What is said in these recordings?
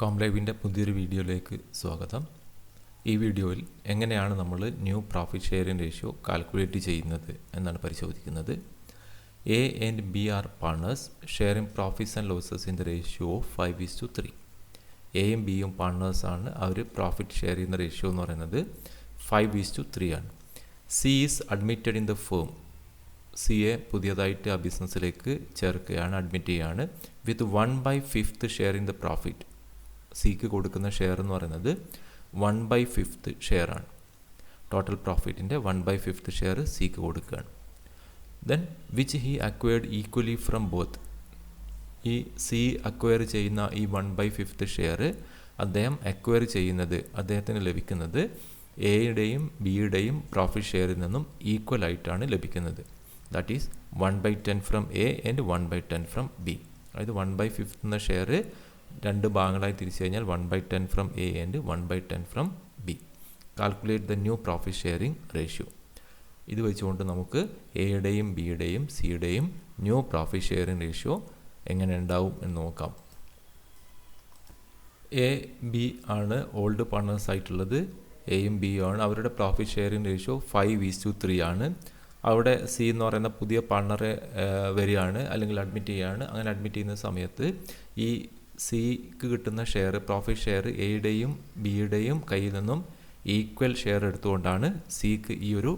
കോംലൈവിൻ്റെ പുതിയൊരു വീഡിയോയിലേക്ക് സ്വാഗതം. ഈ വീഡിയോയിൽ എങ്ങനെയാണ് നമ്മൾ new profit sharing ratio calculate ചെയ്യുന്നത് എന്നാണ് പരിശോധിക്കുന്നത്. A and B are partners sharing profits and losses in the ratio of 5:3. എയും ബിയും പാർട്ണേഴ്സാണ്. അവർ പ്രോഫിറ്റ് ഷെയർ ചെയ്യുന്ന റേഷ്യോ എന്ന് പറയുന്നത് 5:3 ആണ്. C is admitted in the firm. സിയെ പുതിയതായിട്ട് ആ ബിസിനസ്സിലേക്ക് ചേർക്കുകയാണ്, അഡ്മിറ്റ് ചെയ്യുകയാണ്. With 1/5 share in the profit. സിക്ക് കൊടുക്കുന്ന ഷെയർ എന്ന് പറയുന്നത് 1/5 ഷെയർ ആണ്. ടോട്ടൽ പ്രോഫിറ്റിൻ്റെ 1/5 ഷെയർ സിക്ക് കൊടുക്കുകയാണ്. Then which he acquired equally from both. ഈ സി അക്വയർ ചെയ്യുന്ന ഈ 1/5 ഷെയർ അദ്ദേഹം അക്വയർ ചെയ്യുന്നത്, അദ്ദേഹത്തിന് ലഭിക്കുന്നത് എയുടെയും ബിയുടെയും പ്രോഫിറ്റ് ഷെയറിൽ നിന്നും ഈക്വൽ ആയിട്ടാണ് ലഭിക്കുന്നത്. That is 1/10 from A and 1/10 from B. അതായത് 1/5 എന്ന ഷെയർ രണ്ട് ഭാഗങ്ങളായി തിരിച്ചു കഴിഞ്ഞാൽ 1/10 from A and 1/10 from B. Calculate the new profit sharing ratio. ഇത് വെച്ചുകൊണ്ട് നമുക്ക് എയുടെയും ബിയുടെയും സിയുടെയും ന്യൂ പ്രോഫിറ്റ് ഷെയറിംഗ് റേഷ്യോ എങ്ങനെ ഉണ്ടാവും എന്ന് നോക്കാം. എ ബി ആണ് ഓൾഡ് പാർട്ണേഴ്സ് ആയിട്ടുള്ളത്. എയും ബിയും ആണ്. അവരുടെ പ്രോഫിറ്റ് ഷെയറിംഗ് റേഷ്യോ 5:3 ആണ്. അവിടെ സി എന്ന് പറയുന്ന പുതിയ പാർട്ണറെ വരികയാണ്, അല്ലെങ്കിൽ അഡ്മിറ്റ് ചെയ്യുകയാണ്. അങ്ങനെ അഡ്മിറ്റ് ചെയ്യുന്ന സമയത്ത് ഈ സിക്ക് കിട്ടുന്ന ഷെയർ, പ്രോഫിറ്റ് ഷെയർ എയുടെയും ബിയുടെയും കയ്യിൽ നിന്നും ഈക്വൽ ഷെയർ എടുത്തുകൊണ്ടാണ് സിക്ക് ഈ ഒരു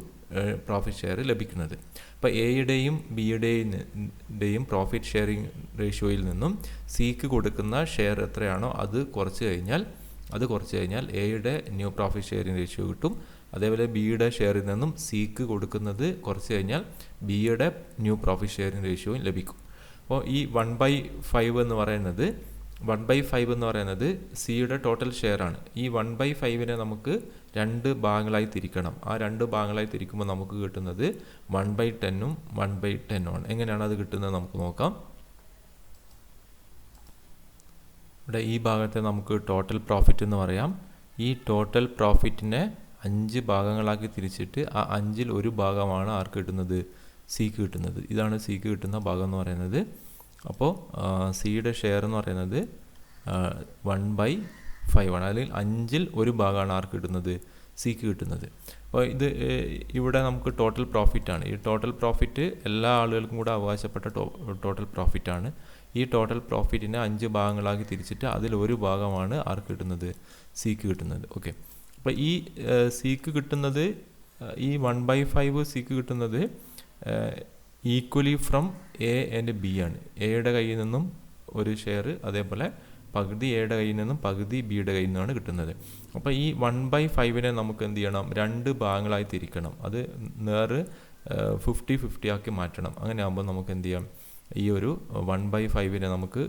പ്രോഫിറ്റ് ഷെയർ ലഭിക്കുന്നത്. അപ്പോൾ എയുടെയും ബിയുടെയും പ്രോഫിറ്റ് ഷെയറിംഗ് റേഷ്യോയിൽ നിന്നും സിക്ക് കൊടുക്കുന്ന ഷെയർ എത്രയാണോ അത് കുറച്ച് കഴിഞ്ഞാൽ എയുടെ ന്യൂ പ്രോഫിറ്റ് ഷെയറിംഗ് റേഷ്യോ കിട്ടും. അതേപോലെ ബിയുടെ ഷെയറിൽ നിന്നും സിക്ക് കൊടുക്കുന്നത് കുറച്ച് കഴിഞ്ഞാൽ ബിയുടെ ന്യൂ പ്രോഫിറ്റ് ഷെയറിംഗ് റേഷ്യോയും ലഭിക്കും. അപ്പോൾ ഈ 1/5 എന്ന് പറയുന്നത് സിയുടെ ടോട്ടൽ ഷെയർ ആണ്. ഈ 1/5 നമുക്ക് രണ്ട് ഭാഗങ്ങളായി തിരിക്കണം. ആ രണ്ട് ഭാഗങ്ങളായി തിരിക്കുമ്പോൾ നമുക്ക് കിട്ടുന്നത് 1/10 1/10 ആണ്. എങ്ങനെയാണ് അത് കിട്ടുന്നത് നമുക്ക് നോക്കാം. ഇവിടെ ഈ ഭാഗത്തെ നമുക്ക് ടോട്ടൽ പ്രോഫിറ്റ് എന്ന് പറയാം. ഈ ടോട്ടൽ പ്രോഫിറ്റിനെ 5 ഭാഗങ്ങളാക്കി തിരിച്ചിട്ട് ആ 5-ൽ ഒരു ഭാഗമാണ് ആർക്ക് കിട്ടുന്നത്? സിക്ക് കിട്ടുന്നത്. ഇതാണ് സിക്ക് കിട്ടുന്ന ഭാഗം എന്ന് പറയുന്നത്. അപ്പോൾ സിയുടെ ഷെയർ എന്ന് പറയുന്നത് 1/5 ആണ്. അല്ലെങ്കിൽ 5-ൽ ഒരു ഭാഗമാണ് ആർക്ക് കിട്ടുന്നത്? സിക്ക് കിട്ടുന്നത്. അപ്പോൾ ഇവിടെ നമുക്ക് ടോട്ടൽ പ്രോഫിറ്റാണ്. ഈ ടോട്ടൽ പ്രോഫിറ്റ് എല്ലാ ആളുകൾക്കും കൂടെ അവകാശപ്പെട്ട ടോട്ടൽ പ്രോഫിറ്റാണ്. ഈ ടോട്ടൽ പ്രോഫിറ്റിനെ 5 ഭാഗങ്ങളാക്കി തിരിച്ചിട്ട് അതിലൊരു ഭാഗമാണ് ആർക്ക് കിട്ടുന്നത്? സിക്ക് കിട്ടുന്നത്. ഓക്കെ. അപ്പോൾ ഈ സിക്ക് കിട്ടുന്നത്, ഈ 1/5 സിക്ക് കിട്ടുന്നത് equally from A and B ആണ്. എയുടെ കയ്യിൽ നിന്നും ഒരു ഷെയർ, അതേപോലെ പകുതി എയുടെ കയ്യിൽ നിന്നും പകുതി ബിയുടെ കയ്യിൽ നിന്നാണ് കിട്ടുന്നത്. അപ്പോൾ ഈ 1/5 നമുക്ക് എന്ത് ചെയ്യണം? രണ്ട് ഭാഗങ്ങളായി തിരിക്കണം. അത് 50-50 ആക്കി മാറ്റണം. അങ്ങനെ ആകുമ്പോൾ നമുക്ക് എന്ത് ചെയ്യാം? ഈ ഒരു 1/5 നമുക്ക്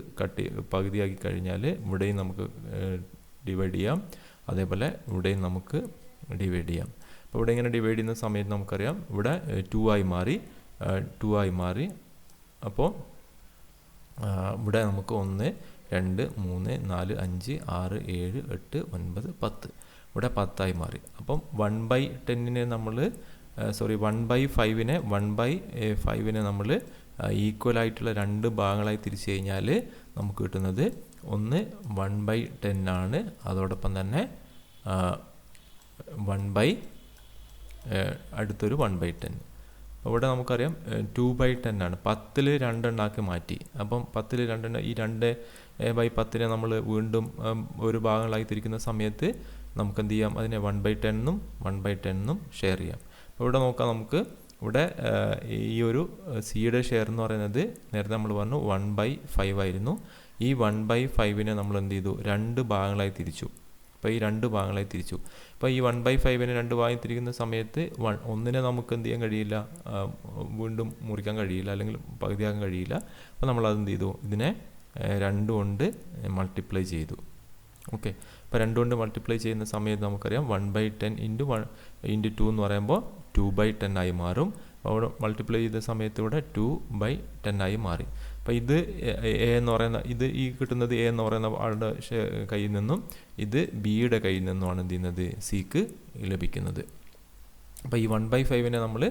പകുതിയാക്കി കഴിഞ്ഞാൽ ഇവിടെയും നമുക്ക് ഡിവൈഡ് ചെയ്യാം, അതേപോലെ ഇവിടെയും നമുക്ക് ഡിവൈഡ് ചെയ്യാം. അപ്പോൾ ഇവിടെ ഇങ്ങനെ ഡിവൈഡ് ചെയ്യുന്ന സമയത്ത് നമുക്കറിയാം ഇവിടെ 2 ആയി മാറി. അപ്പോൾ ഇവിടെ നമുക്ക് 1 2 3 4 5 6 7 8 9 10 ഇവിടെ 10 ആയി മാറി. അപ്പം 1/10 നമ്മൾ 1/5 നമ്മൾ ഈക്വൽ ആയിട്ടുള്ള രണ്ട് ഭാഗങ്ങളായി തിരിച്ചു കഴിഞ്ഞാൽ നമുക്ക് കിട്ടുന്നത് ഒന്ന് 1/10 ആണ്. അതോടൊപ്പം തന്നെ അടുത്തൊരു 1/10. ഇവിടെ നമുക്കറിയാം 2/10 ആണ്. 10-ൽ 2 എണ്ണാക്കി മാറ്റി. അപ്പം 10-ൽ 2 ഈ 2/10 നമ്മൾ വീണ്ടും ഒരു ഭാഗങ്ങളായി തിരിക്കുന്ന സമയത്ത് നമുക്ക് എന്ത് ചെയ്യാം? അതിനെ 1/10 ഷെയർ ചെയ്യാം. അപ്പോൾ ഇവിടെ നോക്കാം, നമുക്ക് ഇവിടെ ഈ ഒരു സിയുടെ ഷെയർ എന്ന് പറയുന്നത് നേരത്തെ നമ്മൾ പറഞ്ഞു 1/5 ആയിരുന്നു. ഈ 1/5 നമ്മൾ എന്ത് ചെയ്തു? രണ്ട് ഭാഗങ്ങളായി തിരിച്ചു. അപ്പോൾ ഈ രണ്ട് ഭാഗങ്ങളായി തിരിച്ചു. അപ്പോൾ ഈ 1/5 രണ്ട് ഭാഗം തിരിക്കുന്ന സമയത്ത് ഒന്നിനെ നമുക്ക് എന്ത് ചെയ്യാൻ കഴിയില്ല? വീണ്ടും മുറിക്കാൻ കഴിയില്ല, അല്ലെങ്കിൽ പകുതിയാക്കാൻ കഴിയില്ല. അപ്പോൾ നമ്മളത് എന്ത് ചെയ്തു? ഇതിനെ 2 കൊണ്ട് മൾട്ടിപ്ലൈ ചെയ്തു. ഓക്കെ. അപ്പോൾ 2 കൊണ്ട് മൾട്ടിപ്ലൈ ചെയ്യുന്ന സമയത്ത് നമുക്കറിയാം 1/10 ഇൻറ്റു 2 എന്ന് പറയുമ്പോൾ 2/10 ആയി മാറും. അവിടെ മൾട്ടിപ്ലൈ ചെയ്ത സമയത്ത് ഇവിടെ 2/10 ആയി മാറി. അപ്പോൾ ഇത് എ എന്ന് പറയുന്ന ഈ കിട്ടുന്നത് എ എന്ന് പറയുന്ന ആളുടെ കയ്യിൽ നിന്നും ഇത് ബിയുടെ കയ്യിൽ നിന്നുമാണ് എന്ത് ചെയ്യുന്നത്? സിക്ക് ലഭിക്കുന്നത്. അപ്പോൾ ഈ 1/5 നമ്മൾ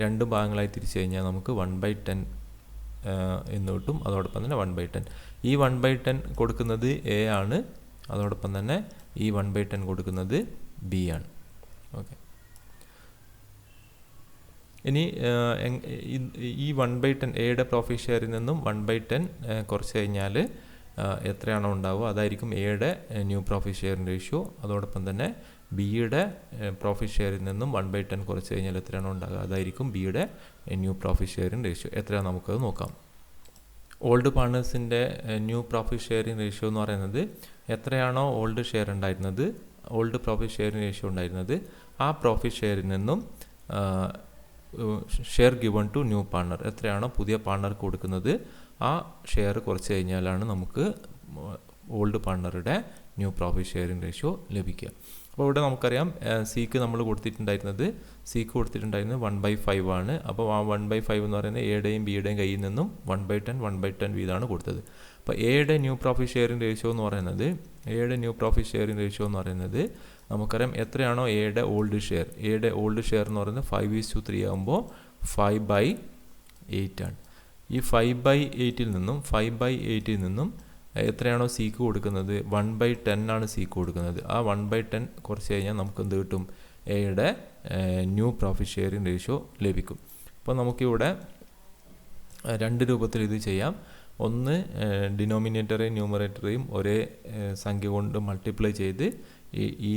രണ്ട് ഭാഗങ്ങളായി തിരിച്ചു കഴിഞ്ഞാൽ നമുക്ക് 1/10 എന്ന് കിട്ടും. അതോടൊപ്പം തന്നെ 1/10. ഈ 1/10 കൊടുക്കുന്നത് എ ആണ്, അതോടൊപ്പം തന്നെ ഈ 1/10 കൊടുക്കുന്നത് ബി ആണ്. ഓക്കെ, ഇനി ഈ 1/10 എയുടെ പ്രോഫിറ്റ് ഷെയറിൽ നിന്നും 1/10 കുറച്ച് കഴിഞ്ഞാൽ എത്രയാണോ ഉണ്ടാവുക അതായിരിക്കും എയുടെ ന്യൂ പ്രോഫിറ്റ് ഷെയറിംഗ് റേഷ്യോ. അതോടൊപ്പം തന്നെ ബിയുടെ പ്രോഫിറ്റ് ഷെയറിൽ നിന്നും 1/10 കുറച്ച് കഴിഞ്ഞാൽ എത്രയാണോ ഉണ്ടാകുക അതായിരിക്കും ബിയുടെ ന്യൂ പ്രോഫിറ്റ് ഷെയറിംഗ് റേഷ്യോ. എത്രയാണ് നമുക്കത് നോക്കാം. ഓൾഡ് പാർട്ണേഴ്സിൻ്റെ ന്യൂ പ്രോഫിറ്റ് ഷെയറിംഗ് റേഷ്യോ എന്ന് പറയുന്നത് എത്രയാണോ ഓൾഡ് ഷെയർ ഉണ്ടായിരുന്നത്, ഓൾഡ് പ്രോഫിറ്റ് ഷെയറിംഗ് റേഷ്യോ ഉണ്ടായിരുന്നത്, ആ പ്രോഫിറ്റ് ഷെയറിൽ നിന്നും share given to new partner, എത്രയാണോ പുതിയ പാർട്ണർക്ക് കൊടുക്കുന്നത് ആ ഷെയർ കുറച്ച് കഴിഞ്ഞാലാണ് നമുക്ക് ഓൾഡ് പാർട്ണറുടെ ന്യൂ പ്രോഫിറ്റ് ഷെയറിംഗ് റേഷ്യോ ലഭിക്കുക. അപ്പോൾ ഇവിടെ നമുക്കറിയാം സിക്ക് നമ്മൾ കൊടുത്തിട്ടുണ്ടായിരുന്നത് 1/5 ആണ്. അപ്പോൾ ആ 1/5 എന്ന് പറയുന്നത് എയുടെയും ബിയുടെയും കയ്യിൽ നിന്നും 1/10 വീതമാണ് കൊടുത്തത്. അപ്പോൾ എയുടെ ന്യൂ പ്രോഫിറ്റ് ഷെയറിംഗ് റേഷ്യോ എന്ന് പറയുന്നത് നമുക്കറിയാം എത്രയാണോ എയുടെ ഓൾഡ് ഷെയർ എന്ന് പറയുന്നത് 5:3 ആകുമ്പോൾ 5/8 ആണ്. ഈ 5/8ൽ നിന്നും എത്രയാണോ സിക്ക് കൊടുക്കുന്നത് 1/10 ആണ് സിക്ക് കൊടുക്കുന്നത്. ആ 1/10 കുറച്ച് കഴിഞ്ഞാൽ നമുക്ക് എന്ത് കിട്ടും, എയുടെ ന്യൂ പ്രോഫിറ്റ് ഷെയറിംഗ് റേഷ്യോ ലഭിക്കും. അപ്പോൾ നമുക്കിവിടെ രണ്ട് രൂപത്തിൽ ഇത് ചെയ്യാം. ഒന്ന്, ഡിനോമിനേറ്ററേയും ന്യൂമറേറ്ററേയും ഒരേ സംഖ്യ കൊണ്ട് മൾട്ടിപ്ലൈ ചെയ്ത് ഈ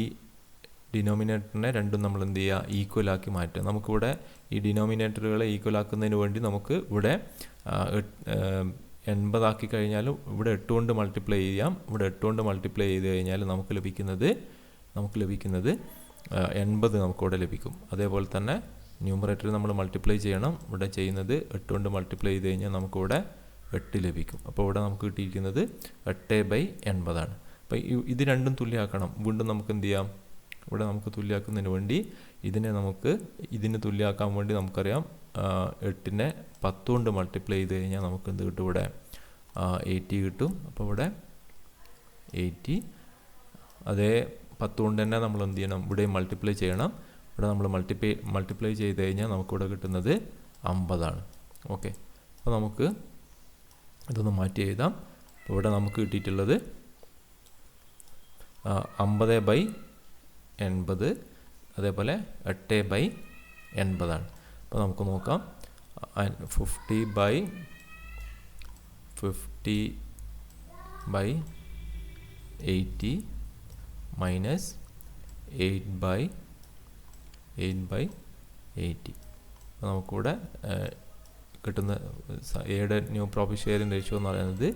ഡിനോമിനേറ്ററിനെ രണ്ടും നമ്മൾ എന്ത് ചെയ്യുക, ഈക്വലാക്കി മാറ്റുക. നമുക്കിവിടെ ഈ ഡിനോമിനേറ്ററുകളെ ഈക്വലാക്കുന്നതിന് വേണ്ടി നമുക്ക് ഇവിടെ 80 ആക്കി കഴിഞ്ഞാലും ഇവിടെ 8 കൊണ്ട് മൾട്ടിപ്ലൈ ചെയ്യാം. ഇവിടെ 8 കൊണ്ട് മൾട്ടിപ്ലൈ ചെയ്ത് കഴിഞ്ഞാൽ നമുക്ക് ലഭിക്കുന്നത് 80 നമുക്കിവിടെ ലഭിക്കും. അതേപോലെ തന്നെ ന്യൂമറേറ്റർ നമ്മൾ മൾട്ടിപ്ലൈ ചെയ്യണം. ഇവിടെ ചെയ്യുന്നത് 8 കൊണ്ട് മൾട്ടിപ്ലൈ ചെയ്ത് കഴിഞ്ഞാൽ നമുക്കിവിടെ 8 ലഭിക്കും. അപ്പോൾ ഇവിടെ നമുക്ക് കിട്ടിയിരിക്കുന്നത് 8/80 ആണ്. അപ്പോൾ ഇത് രണ്ടും തുല്യമാക്കണം. വീണ്ടും നമുക്ക് എന്ത് ചെയ്യാം, ഇവിടെ നമുക്ക് തുല്യമാക്കുന്നതിന് വേണ്ടി ഇതിന് തുല്യമാക്കാൻ വേണ്ടി നമുക്കറിയാം 8നെ 10 കൊണ്ട് മൾട്ടിപ്ലൈ ചെയ്ത് കഴിഞ്ഞാൽ നമുക്ക് എന്ത് കിട്ടും, ഇവിടെ 80 കിട്ടും. അപ്പോൾ ഇവിടെ 80, അതേ 10 കൊണ്ട് തന്നെ നമ്മൾ എന്ത് ചെയ്യണം, ഇവിടെ മൾട്ടിപ്ലൈ ചെയ്യണം. ഇവിടെ നമ്മൾ മൾട്ടിപ്ലൈ ചെയ്ത് കഴിഞ്ഞാൽ നമുക്കിവിടെ കിട്ടുന്നത് 50 ആണ്. ഓക്കെ, അപ്പോൾ നമുക്ക് ഇതൊന്ന് മാറ്റി എഴുതാം. അപ്പോൾ ഇവിടെ നമുക്ക് കിട്ടിയിട്ടുള്ളത് 50/80, അതേപോലെ 8/80 ആണ്. അപ്പോൾ നമുക്ക് നോക്കാം. 50/80 മൈനസ് 8/80. അപ്പോൾ നമുക്കിവിടെ കിട്ടുന്ന എയുടെ ന്യൂ പ്രോഫിറ്റ് ഷെയറിംഗ് റേഷ്യോ എന്ന് പറയുന്നത്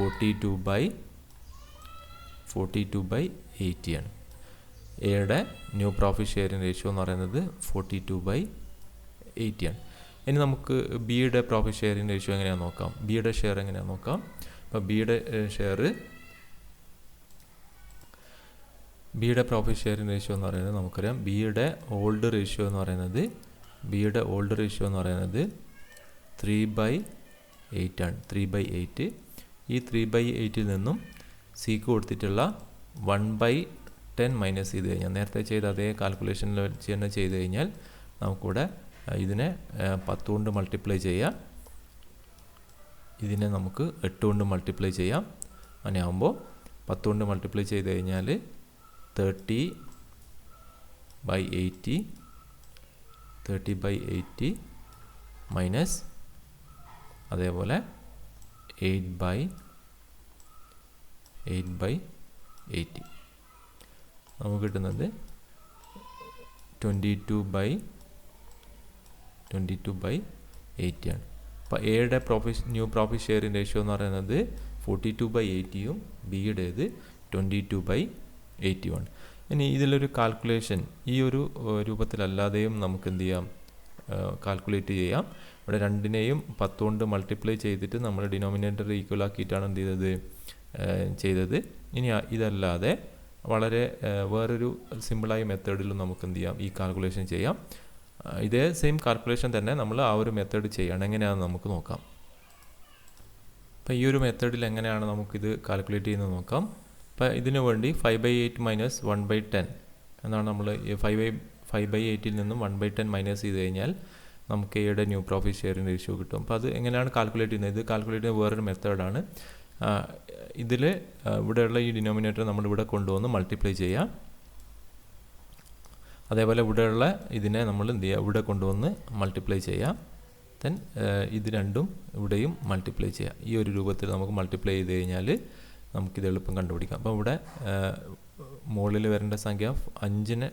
42/80 ആണ്. എയുടെ ന്യൂ പ്രോഫിറ്റ് ഷെയറിംഗ് റേഷ്യോ എന്ന് പറയുന്നത് 42/80 ആണ്. ഇനി നമുക്ക് ബിയുടെ പ്രോഫിറ്റ് ഷെയറിംഗ് റേഷ്യോ എങ്ങനെയാണെന്ന് നോക്കാം. ബിയുടെ ഷെയർ എങ്ങനെയാണെന്ന് നോക്കാം. അപ്പോൾ ബിയുടെ പ്രോഫിറ്റ് ഷെയറിംഗ് റേഷ്യോ എന്ന് പറയുന്നത് നമുക്കറിയാം ബിയുടെ ഓൾഡ് റേഷ്യോ എന്ന് പറയുന്നത് 3/8 ആണ്. 3/8. ഈ 3/8ൽ നിന്നും സിക്ക് കൊടുത്തിട്ടുള്ള 1/10 മൈനസ് ചെയ്ത് കഴിഞ്ഞാൽ, നേരത്തെ ചെയ്ത അതേ കാൽക്കുലേഷനിൽ വെച്ച് തന്നെ ചെയ്ത് കഴിഞ്ഞാൽ നമുക്കിവിടെ ഇതിനെ 10 കൊണ്ട് മൾട്ടിപ്ലൈ ചെയ്യാം. ഇതിനെ നമുക്ക് 8 കൊണ്ട് മൾട്ടിപ്ലൈ ചെയ്യാം. അങ്ങനെ ആകുമ്പോൾ 10 കൊണ്ട് മൾട്ടിപ്ലൈ ചെയ്ത് കഴിഞ്ഞാൽ 30/80 മൈനസ് അതേപോലെ 8/80 നമുക്ക് കിട്ടുന്നത് 22/80 ആണ്. അപ്പോൾ എയുടെ ന്യൂ പ്രോഫിറ്റ് ഷെയറിംഗ് റേഷ്യോ എന്ന് പറയുന്നത് 42/80ഉം ബിയുടേത് 22/80 ആണ്. ഇനി ഇതിലൊരു കാൽക്കുലേഷൻ ഈ ഒരു രൂപത്തിലല്ലാതെയും നമുക്ക് എന്ത് ചെയ്യാം, കാൽക്കുലേറ്റ് ചെയ്യാം. ഇവിടെ രണ്ടിനെയും 10 കൊണ്ട് മൾട്ടിപ്ലൈ ചെയ്തിട്ട് നമ്മൾ ഡിനോമിനേറ്റർ ഈക്വൽ ആക്കിയിട്ടാണ് എന്ത് ചെയ്തത്. ഇനി ഇതല്ലാതെ വളരെ വേറൊരു സിമ്പിളായ മെത്തേഡിലും നമുക്ക് എന്ത് ചെയ്യാം, ഈ കാൽക്കുലേഷൻ ചെയ്യാം. ഇതേ സെയിം കാൽക്കുലേഷൻ തന്നെ നമ്മൾ ആ ഒരു മെത്തേഡ് ചെയ്യണം. എങ്ങനെയാണെന്ന് നമുക്ക് നോക്കാം. അപ്പോൾ ഈ ഒരു മെത്തേഡിൽ എങ്ങനെയാണ് നമുക്കിത് കാൽക്കുലേറ്റ് ചെയ്യുന്നത് നോക്കാം. അപ്പോൾ ഇതിനു വേണ്ടി 5/8 മൈനസ് 1/10 എന്നാണ് നമ്മൾ 5/8ൽ നിന്നും 1/10 മൈനസ് ചെയ്ത് കഴിഞ്ഞാൽ നമുക്ക് എയുടെ ന്യൂ പ്രോഫിറ്റ് ഷെയറിംഗ് റേഷ്യോ കിട്ടും. അപ്പോൾ അത് എങ്ങനെയാണ് കാൽക്കുലേറ്റ് ചെയ്യുന്നത്, ഇത് കാൽക്കുലേറ്റ് ചെയ്യുന്ന വേറൊരു മെത്തേഡാണ്. ഇതിൽ ഇവിടെയുള്ള ഈ ഡിനോമിനേറ്റർ നമ്മളിവിടെ കൊണ്ടുവന്ന് മൾട്ടിപ്ലൈ ചെയ്യാം. അതേപോലെ ഇവിടെയുള്ള ഇതിനെ നമ്മൾ എന്ത് ചെയ്യുക, ഇവിടെ കൊണ്ടുവന്ന് മൾട്ടിപ്ലൈ ചെയ്യാം. ദെൻ ഇത് രണ്ടും ഇവിടെയും മൾട്ടിപ്ലൈ ചെയ്യാം. ഈ ഒരു രൂപത്തിൽ നമുക്ക് മൾട്ടിപ്ലൈ ചെയ്ത് കഴിഞ്ഞാൽ നമുക്കിത് എളുപ്പം കണ്ടുപിടിക്കാം. അപ്പോൾ ഇവിടെ മുകളിൽ വരേണ്ട സംഖ്യ 5നെ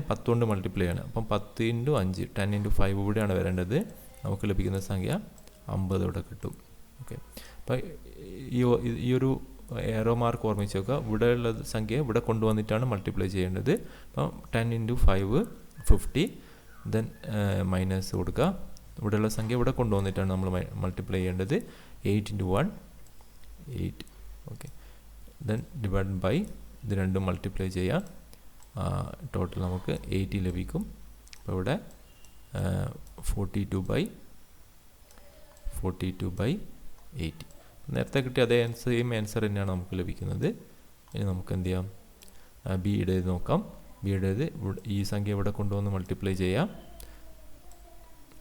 10 കൊണ്ട് മൾട്ടിപ്ലൈ ആണ്. അപ്പം 10 × 5 10 × 5 ഇവിടെയാണ് വരേണ്ടത്. നമുക്ക് ലഭിക്കുന്ന സംഖ്യ 50 ഇവിടെ കിട്ടും. ഓക്കെ, അപ്പോൾ ഈ ഒരു ഏറോ മാർക്ക് ഓർമ്മിച്ച് വെക്കുക. ഇവിടെയുള്ള സംഖ്യ ഇവിടെ കൊണ്ടുവന്നിട്ടാണ് മൾട്ടിപ്ലൈ ചെയ്യേണ്ടത്. അപ്പം 10 × 5 50, ദെൻ മൈനസ് കൊടുക്കുക. ഇവിടെയുള്ള സംഖ്യ ഇവിടെ കൊണ്ടുവന്നിട്ടാണ് നമ്മൾ മൾട്ടിപ്ലൈ ചെയ്യേണ്ടത്. 8 × 1 8. ഓക്കെ, ദെൻ ഡിവൈഡ് ബൈ ഇത് രണ്ടും മൾട്ടിപ്ലൈ ചെയ്യാം. ടോട്ടൽ നമുക്ക് 80 ലഭിക്കും. അപ്പോൾ ഇവിടെ 42/80. നേരത്തെ കിട്ടിയ അതേ സെയിം ആൻസർ തന്നെയാണ് നമുക്ക് ലഭിക്കുന്നത്. ഇനി നമുക്ക് എന്ത് ചെയ്യാം, ബിയുടേത് നോക്കാം. ബിയുടേത് ഈ സംഖ്യ ഇവിടെ കൊണ്ടുവന്ന് മൾട്ടിപ്ലൈ ചെയ്യാം.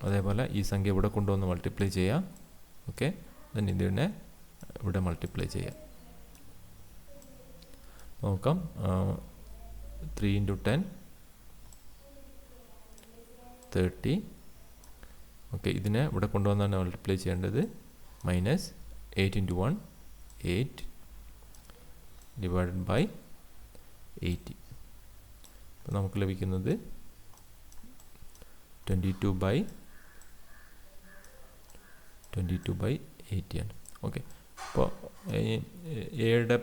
അതേപോലെ ഈ സംഖ്യ ഇവിടെ കൊണ്ടുവന്ന് മൾട്ടിപ്ലൈ ചെയ്യാം. ഓക്കെ, ദെൻ ഇതിനെ ഇവിടെ മൾട്ടിപ്ലൈ ചെയ്യാം. നോക്കാം. 3 × 10 30. ഓക്കെ, ഇതിനെ ഇവിടെ കൊണ്ടുവന്നാണ് മൾട്ടിപ്ലൈ ചെയ്യേണ്ടത്. Minus 8 × 1 8 divided by 80. അപ്പോൾ നമുക്ക് ലഭിക്കുന്നത് 22/80 ആണ്. ഓക്കെ, അപ്പോൾ എയുടെ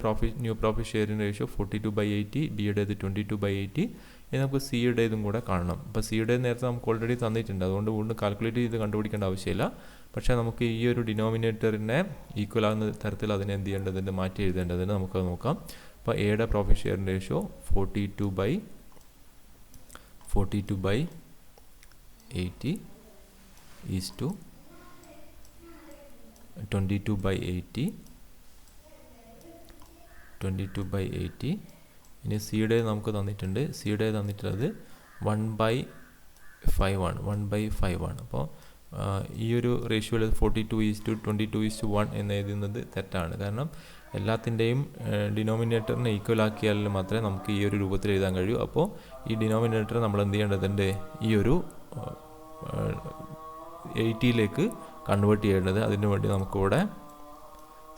ന്യൂ പ്രോഫിറ്റ് ഷെയറിംഗ് റേഷ്യോ 42/80, ബിയുടേത് 22/80. ഇനി നമുക്ക് സിയുടേതും കൂടെ കാണണം. അപ്പോൾ സിയുടേത് നേരത്തെ നമുക്ക് ഓൾറെഡി തന്നിട്ടുണ്ട്, അതുകൊണ്ട് വീണ്ടും കാൽക്കുലേറ്റ് ചെയ്ത് കണ്ടുപിടിക്കേണ്ട ആവശ്യമില്ല. പക്ഷേ നമുക്ക് ഈ ഒരു ഡിനോമിനേറ്ററിനെ ഈക്വൽ ആകുന്ന തരത്തിൽ അതിനെ എന്ത് ചെയ്യേണ്ടതുണ്ട്, മാറ്റി എഴുതേണ്ടതുണ്ട്. നമുക്കത് നോക്കാം. അപ്പോൾ എയുടെ profit sharing ratio 42/80 is to 22/80. ഇനി സിയുടെ നമുക്ക് തന്നിട്ടുണ്ട്. സിയുടെ തന്നിട്ടുള്ളത് 1/5 ആണ്. 1/5 ആണ്. അപ്പോൾ ഈ ഒരു റേഷ്യോയിൽ 42:22:1 എന്ന് എഴുതുന്നത് തെറ്റാണ്. കാരണം എല്ലാത്തിൻ്റെയും ഡിനോമിനേറ്ററിനെ ഈക്വൽ ആക്കിയാൽ മാത്രമേ നമുക്ക് ഈ ഒരു രൂപത്തിൽ എഴുതാൻ കഴിയൂ. അപ്പോൾ ഈ ഡിനോമിനേറ്റർ നമ്മൾ എന്ത് ചെയ്യേണ്ടതുണ്ട്, ഈ ഒരു 80ലേക്ക് കൺവേർട്ട് ചെയ്യേണ്ടത്. അതിന് വേണ്ടി നമുക്കിവിടെ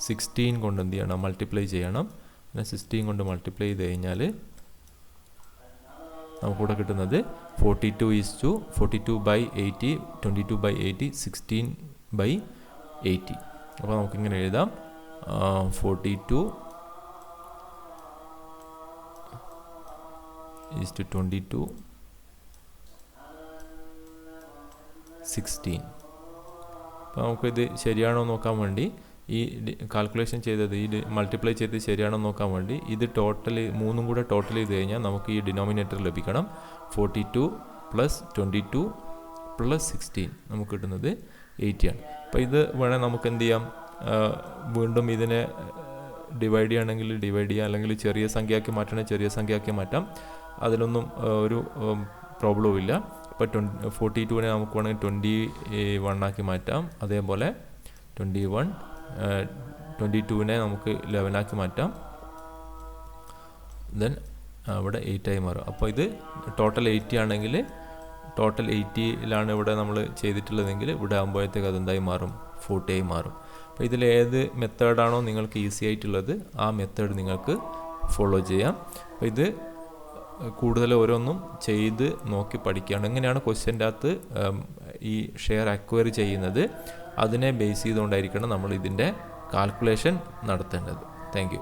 16 കൊണ്ട് എന്ത് ചെയ്യണം, മൾട്ടിപ്ലൈ ചെയ്യണം. പിന്നെ 16 കൊണ്ട് മൾട്ടിപ്ലൈ ചെയ്ത് കഴിഞ്ഞാൽ നമുക്കിവിടെ കിട്ടുന്നത് 42/80 22/80 16/80. അപ്പോൾ നമുക്കിങ്ങനെ എഴുതാം. 42:22 16. അപ്പോൾ നമുക്കിത് ശരിയാണോ നോക്കാൻ വേണ്ടി ഈ കാൽക്കുലേഷൻ ചെയ്തത്, ഈ മൾട്ടിപ്ലൈ ചെയ്തത് ശരിയാണോ നോക്കാൻ വേണ്ടി ഇത് മൂന്നും കൂടെ ടോട്ടൽ ചെയ്ത് കഴിഞ്ഞാൽ നമുക്ക് ഈ ഡിനോമിനേറ്റർ ലഭിക്കണം. 42 + 22 + 16 നമുക്ക് കിട്ടുന്നത് 80 ആണ്. അപ്പോൾ ഇത് വേണേൽ നമുക്ക് എന്ത് ചെയ്യാം, വീണ്ടും ഇതിനെ ഡിവൈഡ് ചെയ്യുകയാണെങ്കിൽ ഡിവൈഡ് ചെയ്യാം, അല്ലെങ്കിൽ ചെറിയ സംഖ്യയാക്കി മാറ്റണമെങ്കിൽ ചെറിയ സംഖ്യയാക്കി മാറ്റാം. അതിലൊന്നും ഒരു പ്രോബ്ലവും ഇല്ല. ഇപ്പോൾ 42നെ നമുക്ക് വേണമെങ്കിൽ 21 ആക്കി മാറ്റാം. അതേപോലെ 22നെ നമുക്ക് 11 ആക്കി മാറ്റാം. ദെൻ അവിടെ 8 ആയി മാറും. അപ്പോൾ ഇത് ടോട്ടൽ 80 ആണെങ്കിൽ ടോട്ടൽ 80ലാണ് ഇവിടെ നമ്മൾ ചെയ്തിട്ടുള്ളതെങ്കിൽ ഇവിടെ ആകുമ്പോഴത്തേക്ക് അതെന്തായി മാറും, 40 ആയി മാറും. അപ്പോൾ ഇതിലേത് മെത്തേഡാണോ നിങ്ങൾക്ക് ഈസി ആയിട്ടുള്ളത് ആ മെത്തേഡ് നിങ്ങൾക്ക് ഫോളോ ചെയ്യാം. അപ്പോൾ ഇത് കൂടുതൽ ഓരോന്നും ചെയ്ത് നോക്കി പഠിക്കുകയാണ്. എങ്ങനെയാണ് ക്വസ്റ്റ്യൻ്റെ അകത്ത് ഈ ഷെയർ അക്വയർ ചെയ്യുന്നത്, അതിനെ ബേസ് ചെയ്തുകൊണ്ടായിരിക്കണം നമ്മൾ ഇതിൻ്റെ കാൽക്കുലേഷൻ നടത്തേണ്ടത്. Thank you.